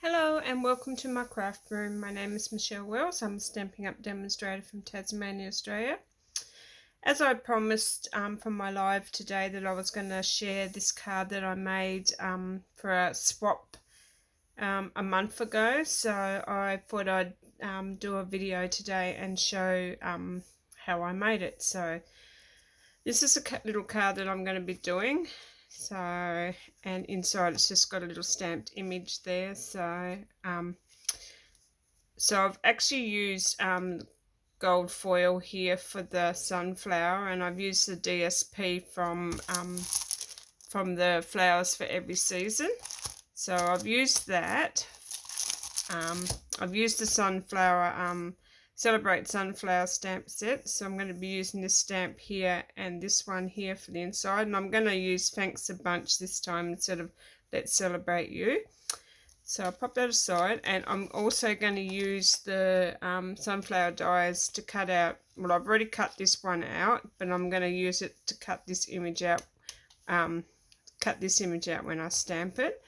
Hello and welcome to my craft room. My name is Michelle Wells. I'm a Stampin' Up demonstrator from Tasmania, Australia. As I promised from my live today that I was going to share this card that I made for a swap a month ago, so I thought I'd do a video today and show how I made it. So this is a little card that I'm going to be doing. So, and inside it's just got a little stamped image there. So I've actually used gold foil here for the sunflower, and I've used the DSP from the Flowers for Every Season. So I've used that. I've used the sunflower Celebrate Sunflower stamp set, so I'm going to be using this stamp here and this one here for the inside, and I'm going to use Thanks a Bunch this time instead of Let's Celebrate You. So I'll pop that aside, and I'm also going to use the sunflower dies to cut out, well, I've already cut this one out, but I'm going to use it to cut this image out when I stamp it.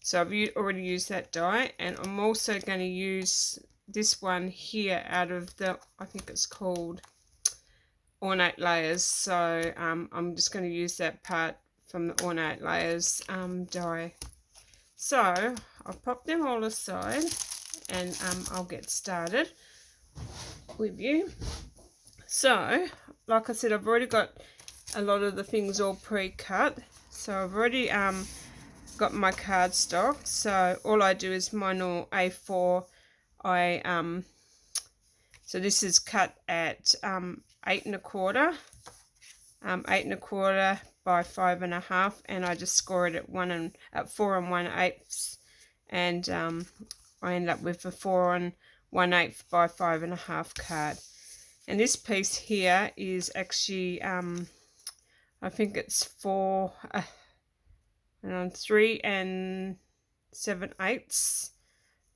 So I've already used that die, and I'm also going to use this one here out of the, I think it's called Ornate Layers. So I'm just going to use that part from the Ornate Layers die. So I'll pop them all aside, and I'll get started with you. So like I said, I've already got a lot of the things all pre-cut, so I've already got my cardstock. So all I do is my normal A4. So this is cut at 8 1/4 by 5 1/2, and I just score it at 4 1/8, and I end up with a 4 1/8 by 5 1/2 card. And this piece here is actually I think it's 3 7/8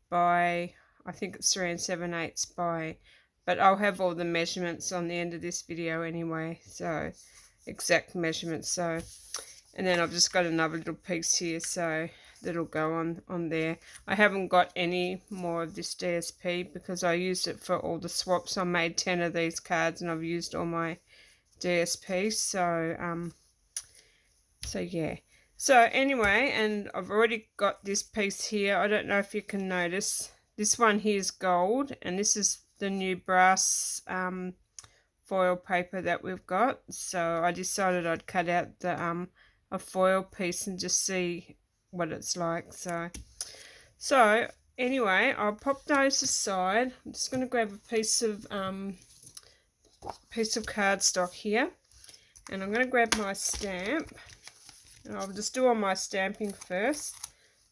by, I think it's 3 7/8 by, but I'll have all the measurements on the end of this video anyway, so exact measurements. So, and then I've just got another little piece here, so that'll go on there. I haven't got any more of this DSP because I used it for all the swaps. I made 10 of these cards and I've used all my DSP. So yeah. So anyway, and I've already got this piece here. I don't know if you can notice. This one here is gold, and this is the new brass foil paper that we've got. So I decided I'd cut out the a foil piece and just see what it's like. So anyway, I'll pop those aside. I'm just going to grab a piece of cardstock here, and I'm going to grab my stamp. And I'll just do all my stamping first.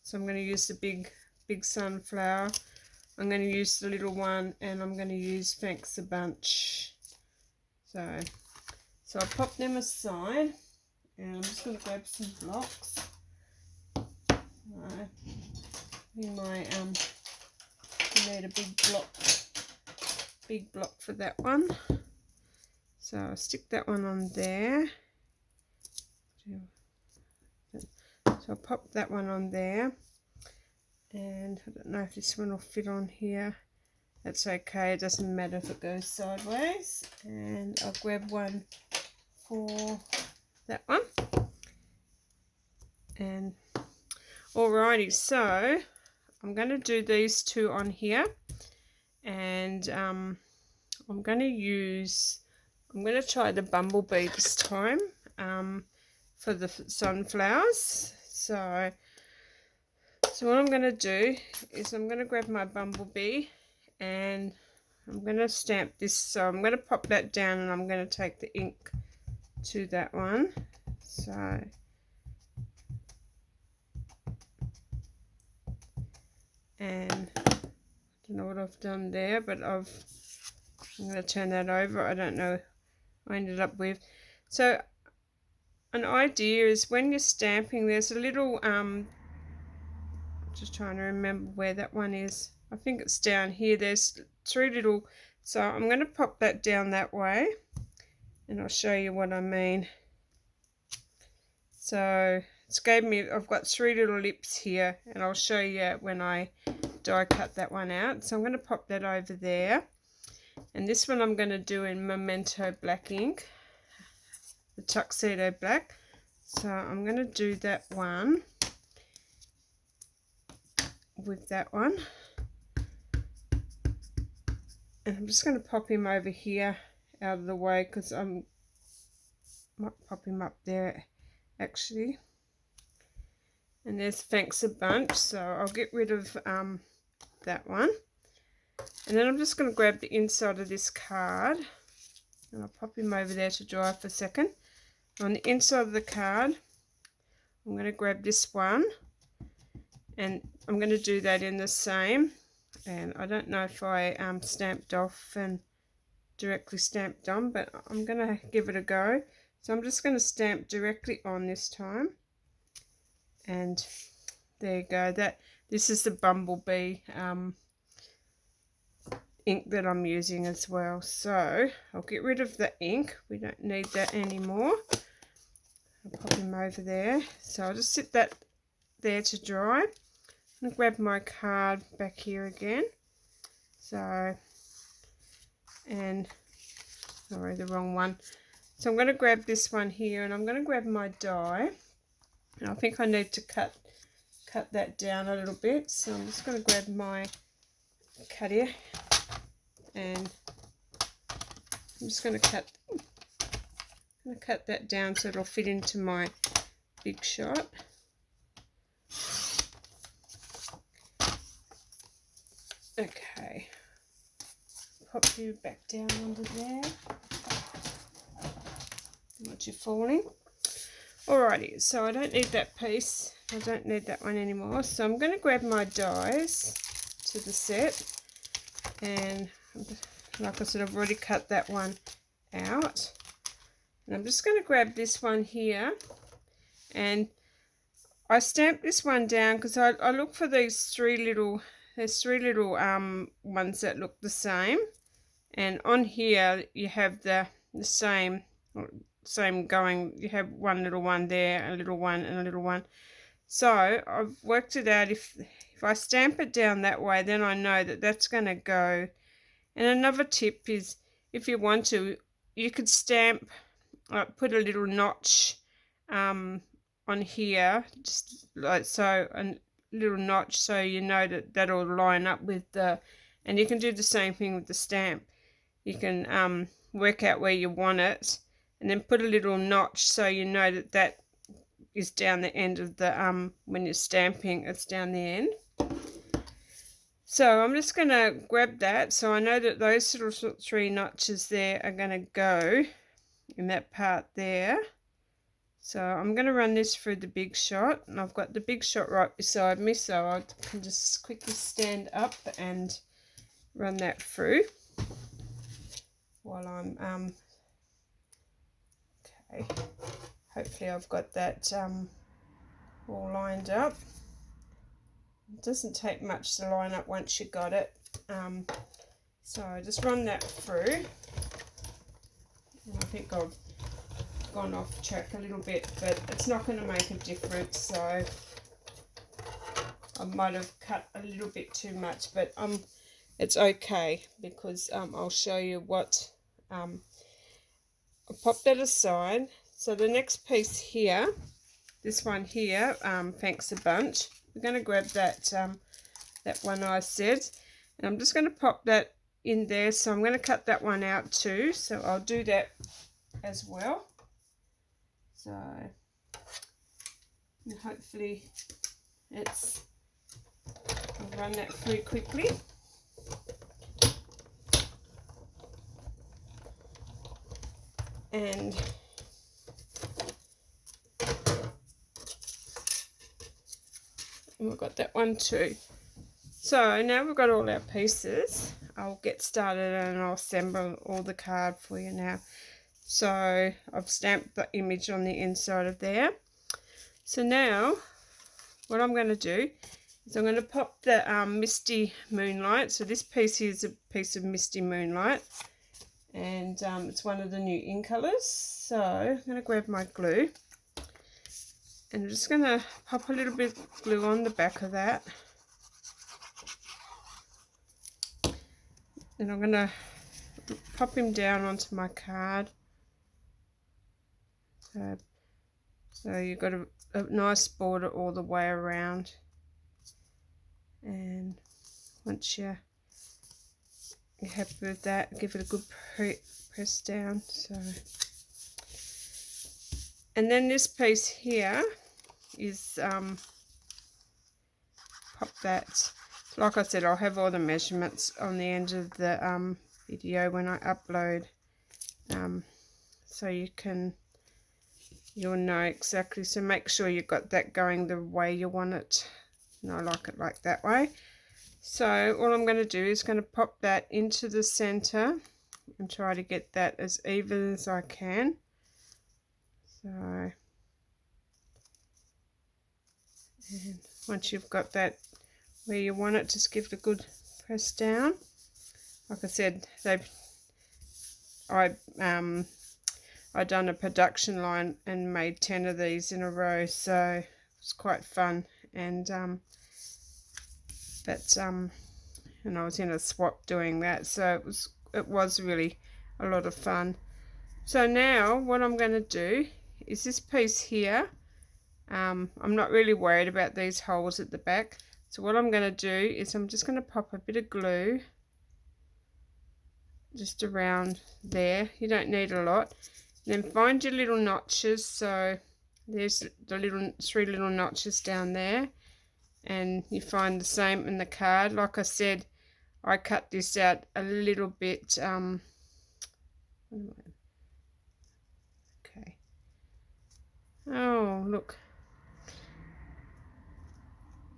So I'm going to use the big sunflower. I'm going to use the little one, and I'm going to use Thanks a Bunch. So I'll pop them aside, and I'm just going to grab some blocks. I need I need a big block for that one. So I'll stick that one on there. So I'll pop that one on there, and I don't know if this one will fit on here. That's okay, it doesn't matter if it goes sideways. And I'll grab one for that one. And alrighty, so I'm going to do these two on here, and I'm going to try the bumblebee this time for the sunflowers. So what I'm going to do is I'm going to grab my bumblebee, and I'm going to stamp this. So I'm going to pop that down, and I'm going to take the ink to that one. So and I don't know what I've done there, but I'm going to turn that over. I don't know what I ended up with. So an idea is when you're stamping, there's a little just trying to remember where that one is. I think it's down here. There's 3 little, so I'm going to pop that down that way, and I'll show you what I mean. So it's gave me, I've got 3 little lips here, and I'll show you when I die cut that one out. So I'm going to pop that over there, and this one I'm going to do in Memento black ink, the Tuxedo Black. So I'm going to do that one with that one, and I'm just going to pop him over here out of the way, because I might pop him up there actually. And there's Thanks a Bunch, so I'll get rid of that one. And then I'm just going to grab the inside of this card, and I'll pop him over there to dry for a second. On the inside of the card, I'm going to grab this one, and I'm going to do that in the same. And I don't know if I stamped off and directly stamped on, but I'm going to give it a go. So I'm just going to stamp directly on this time. And there you go. This is the Bumblebee ink that I'm using as well. So I'll get rid of the ink. We don't need that anymore. I'll pop him over there. So I'll just sit that there to dry. I'm going to grab my card back here again. So, and sorry, the wrong one. So I'm going to grab this one here, and I'm going to grab my die. And I think I need to cut that down a little bit. So I'm just going to grab my cut here, and I'm just going to cut that down so it'll fit into my big shot. Okay, pop you back down under there. Not you falling. Alrighty, so I don't need that piece. I don't need that one anymore. So I'm going to grab my dies to the set, and like I said, I've already cut that one out. And I'm just going to grab this one here, and I stamped this one down because I look for these there's three little ones that look the same, and on here you have the same going. You have one little one there, a little one, and a little one. So I've worked it out. If I stamp it down that way, then I know that that's going to go. And another tip is, if you want to, you could stamp, put a little notch on here, just like so, a little notch, so you know that that'll line up with the. And you can do the same thing with the stamp. You can work out where you want it, and then put a little notch so you know that that is down the end of the when you're stamping, it's down the end. So I'm just going to grab that, so I know that those little 3 notches there are going to go in that part there. So I'm going to run this through the big shot, and I've got the big shot right beside me, so I can just quickly stand up and run that through while I'm okay. Hopefully I've got that all lined up. It doesn't take much to line up once you got it. So just run that through. And I think I've gone off track a little bit, but it's not going to make a difference. So I might have cut a little bit too much, but it's okay, because I'll show you what. I'll pop that aside. So the next piece here, this one here, Thanks a Bunch. We're going to grab that that one I said, and I'm just going to pop that in there. So I'm going to cut that one out too. So I'll do that as well. So and hopefully I'll run that through quickly. And we've got that one too. So now we've got all our pieces. I'll get started and I'll assemble all the card for you now. So I've stamped the image on the inside of there. So now what I'm going to do is I'm going to pop the Misty Moonlight. So this piece here is a piece of Misty Moonlight, and it's one of the new in colours. So I'm going to grab my glue, And I'm just going to pop a little bit of glue on the back of that. Then I'm going to pop him down onto my card. So you've got a nice border all the way around. And once you're happy with that, give it a good press down. And then this piece here is pop that. Like I said, I'll have all the measurements on the end of the video when I upload, so you'll know exactly. So make sure you've got that going the way you want it, and I like it like that way. So all I'm going to do is going to pop that into the center and try to get that as even as I can. So, and once you've got that where you want it, just give it a good press down. Like I said, I done a production line and made 10 of these in a row, so it was quite fun. And and I was in a swap doing that, so it was really a lot of fun. So now what I'm going to do is this piece here. I'm not really worried about these holes at the back. So what I'm going to do is I'm just going to pop a bit of glue just around there. You don't need a lot. And then find your little notches. So there's the 3 little notches down there. And you find the same in the card. Like I said, I cut this out a little bit. Okay. Oh, look.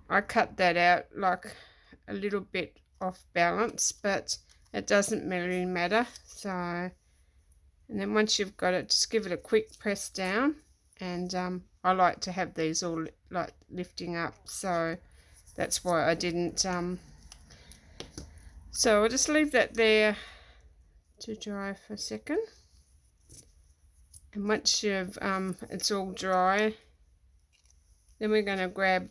I cut that out like a little bit off balance, but it doesn't really matter. So, and then once you've got it, just give it a quick press down. And I like to have these all like lifting up, so that's why I didn't. So I'll just leave that there to dry for a second. And once you've it's all dry, then we're going to grab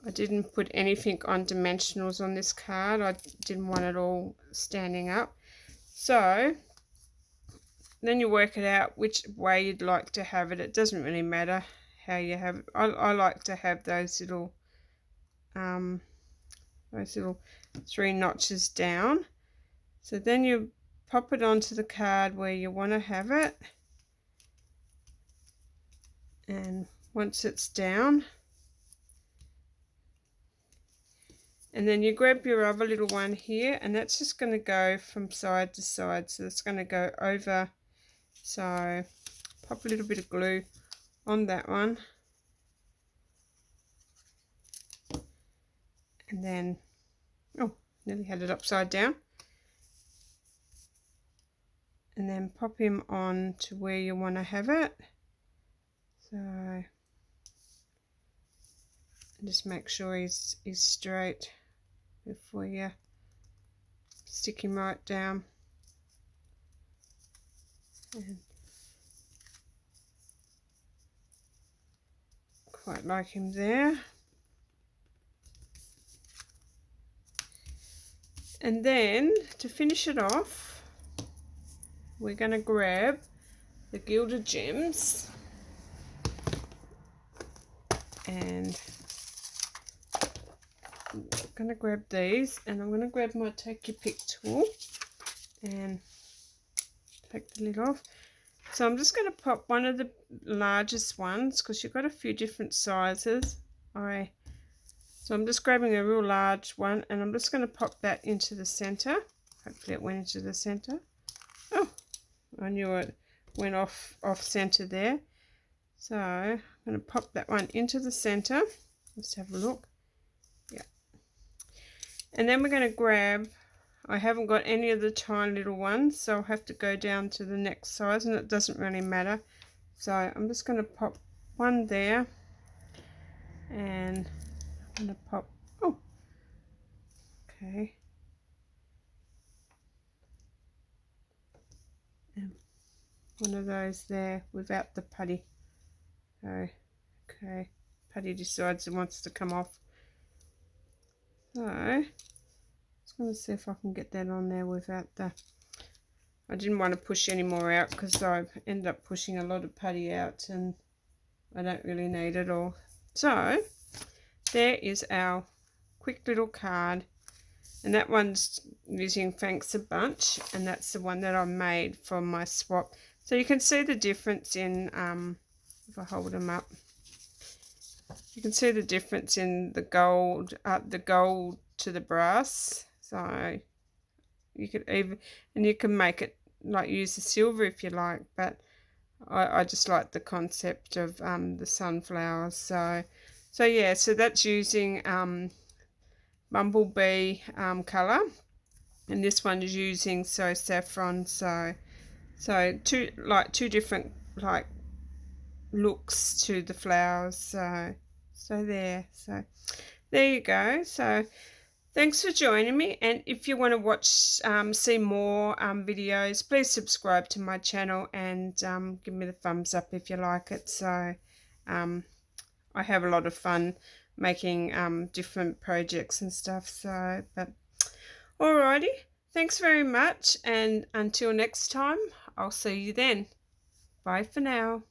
I didn't put anything on dimensionals on this card. I didn't want it all standing up. So then you work it out which way you'd like to have it. It doesn't really matter how you have it. I like to have those little 3 notches down. So then you pop it onto the card where you want to have it. And once it's down, and then you grab your other little one here, and that's just going to go from side to side. So it's going to go over. So pop a little bit of glue on that one. And then, oh, nearly had it upside down. And then pop him on to where you want to have it. So just make sure he's straight before you stick him right down. And quite like him there. And then to finish it off, we're going to grab the Gilded Gems, and I'm going to grab these, and I'm going to grab my Take Your Pick tool and take the lid off. So I'm just going to pop one of the largest ones, because you've got a few different sizes. So I'm just grabbing a real large one, and I'm just going to pop that into the center. Hopefully it went into the center. Oh, I knew it went off center there. So I'm going to pop that one into the center. Let's have a look. Yeah. And then we're going to grab, I haven't got any of the tiny little ones, so I'll have to go down to the next size, and it doesn't really matter. So I'm just going to pop one there, and I'm going to pop, oh, okay. And one of those there without the putty. Okay, Paddy decides it wants to come off. So, I'm just going to see if I can get that on there without the... I didn't want to push any more out because I ended up pushing a lot of putty out and I don't really need it all. So, there is our quick little card. And that one's using Thanks a Bunch. And that's the one that I made from my swap. So you can see the difference in, if I hold them up, you can see the difference in the gold to the brass. So you could even, and you can make it like use the silver if you like, but I just like the concept of the sunflowers. So yeah, so that's using Bumblebee colour, and this one is using Saffron. So two different like looks to the flowers. So there you go. So thanks for joining me, and if you want to watch see more videos, please subscribe to my channel and give me the thumbs up if you like it. So I have a lot of fun making different projects and stuff. So but alrighty, thanks very much, and until next time, I'll see you then. Bye for now.